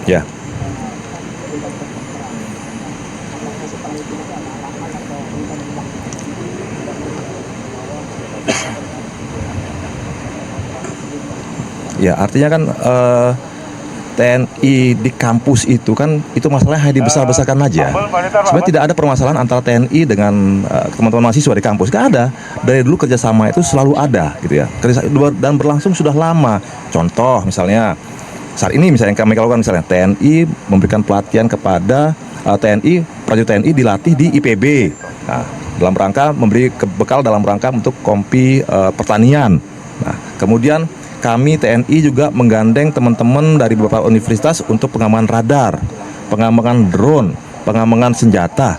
Ya. Ya, artinya kan TNI di kampus itu kan itu masalahnya hanya dibesar-besarkan aja. Sebenarnya tidak ada permasalahan antara TNI dengan teman-teman mahasiswa di kampus. Gak ada. Dari dulu kerjasama itu selalu ada, gitu ya. Dan berlangsung sudah lama. Contoh misalnya saat ini misalnya yang kami lakukan misalnya TNI memberikan pelatihan kepada prajurit TNI dilatih di IPB. Nah, dalam rangka memberi bekal dalam rangka untuk kompi pertanian. Nah, kemudian kami TNI juga menggandeng teman-teman dari beberapa universitas untuk pengamangan radar, pengamangan drone, pengamangan senjata.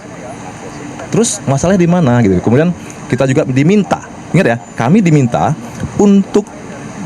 Terus masalahnya di mana gitu. Kemudian kita juga diminta, ingat ya, kami diminta untuk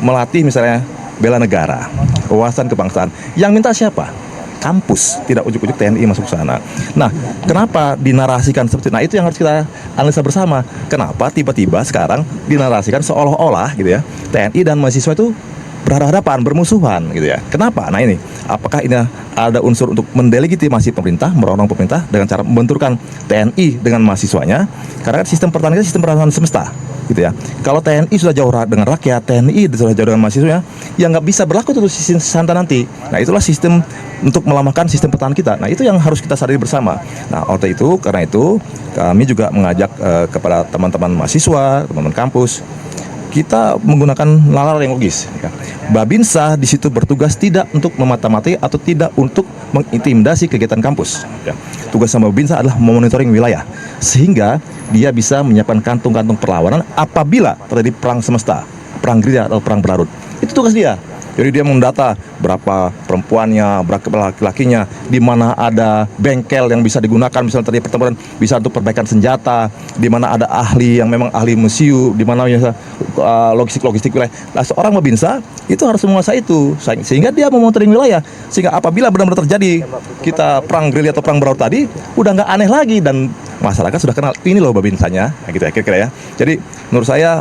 melatih misalnya bela negara, wawasan kebangsaan. Yang minta siapa? Kampus, tidak ujuk-ujuk TNI masuk ke sana. Nah, kenapa dinarasikan seperti itu? Nah, itu yang harus kita analisa bersama. Kenapa tiba-tiba sekarang dinarasikan seolah-olah gitu ya, TNI dan mahasiswa itu berhadapan, bermusuhan gitu ya. Kenapa? Nah ini, apakah ini ada unsur untuk mendelegitimasi pemerintah, merangsang pemerintah dengan cara membenturkan TNI dengan mahasiswanya? Karena sistem pertahanan kita sistem pertahanan semesta, gitu ya. Kalau TNI sudah jauh dengan rakyat, TNI sudah jauh dengan mahasiswa, ya nggak bisa berlaku untuk sistem santa nanti. Nah itulah sistem untuk melemahkan sistem pertahanan kita. Nah itu yang harus kita sadari bersama. Nah oleh itu, karena itu kami juga mengajak kepada teman-teman mahasiswa, teman-teman kampus, kita menggunakan nalar yang logis. Ya. Babinsa di situ bertugas tidak untuk memata-matai atau tidak untuk mengintimidasi kegiatan kampus. Ya. Tugas sama Babinsa adalah memonitoring wilayah, sehingga dia bisa menyiapkan kantung-kantung perlawanan apabila terjadi perang semesta, perang gerilya atau perang berlarut. Itu tugas dia. Jadi dia mendata berapa perempuannya, berapa laki-lakinya, di mana ada bengkel yang bisa digunakan, misalnya terjadi pertempuran, bisa untuk perbaikan senjata, di mana ada ahli yang memang ahli museum, di mana logistik wilayah. Nah, seorang Babinsa itu harus menguasai itu, sehingga dia memonitoring wilayah, sehingga apabila benar-benar terjadi kita perang gerilya atau perang berlarut tadi, udah nggak aneh lagi dan masyarakat sudah kenal ini loh Babinsanya, nah, gitu ya kira-kira ya. Jadi menurut saya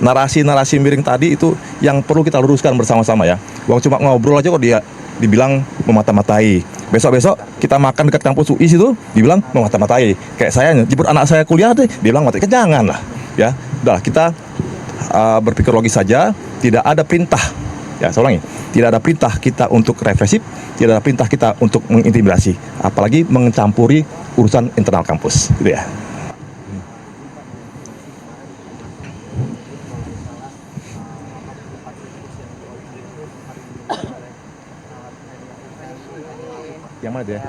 narasi-narasi miring tadi itu yang perlu kita luruskan bersama-sama ya. Wong cuma ngobrol aja kok dia dibilang memata-matai. Besok-besok kita makan dekat kampus UI situ dibilang memata-matai. Kayak saya jemput anak saya kuliah tuh dibilang mati. Jangan lah ya. Udah kita berpikir logis saja, tidak ada perintah. Ya, saya ulangi, tidak ada perintah kita untuk represif, tidak ada perintah kita untuk mengintimidasi, apalagi mencampuri urusan internal kampus, gitu ya. Yang mana dia?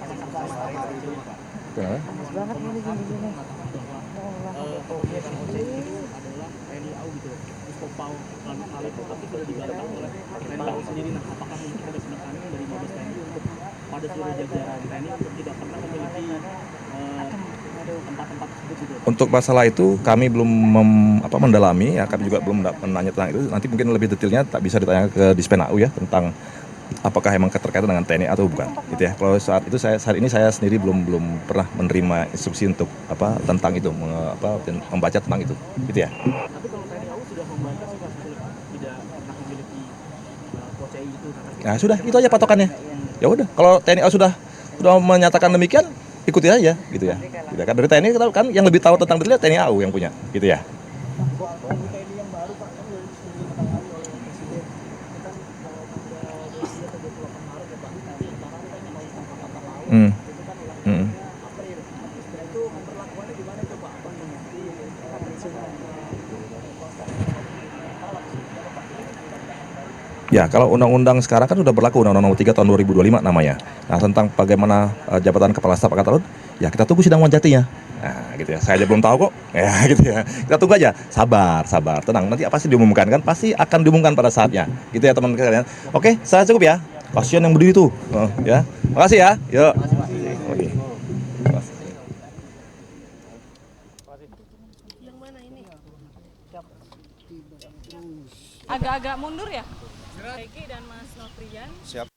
Kenapa? Banget ini gini-gini. Untuk masalah itu kami belum mendalami ya, kami juga belum menanya tentang itu. Nanti mungkin lebih detailnya tak bisa ditanya ke Dispenau ya tentang apakah emang keterkaitan dengan TNI atau bukan, gitu ya. Kalau saat ini saya sendiri belum pernah menerima instruksi untuk tentang itu, membaca tentang itu, gitu ya. Tapi kalau TNI AU sudah membantah sih Pak, tidak pernah memiliki POCI itu. Nah sudah, itu aja patokannya. Ya udah, kalau TNI AU sudah menyatakan demikian, ikuti aja, gitu ya. Gitu kan dari TNI kan yang lebih tahu tentang detailnya TNI AU yang punya, gitu ya. Hmm. Hmm. Ya, kalau undang-undang sekarang kan sudah berlaku Undang-Undang Nomor 3 Tahun 2025 namanya. Nah, tentang bagaimana jabatan Kepala Staf Angkatan Laut, ya kita tunggu sidang wanjatinya. Nah, gitu ya. Saya aja belum tahu kok. Ya, gitu ya. Kita tunggu aja. Sabar, tenang. Nanti pasti diumumkan kan? Pasti akan diumumkan pada saatnya. Gitu ya, teman-teman sekalian. Oke, saya cukup ya. Kasihan yang berdiri tuh. Ya. Makasih ya. Yuk. Oke. Yang mana ini? Agak-agak mundur ya? Egi dan Mas Nofrian. Siap.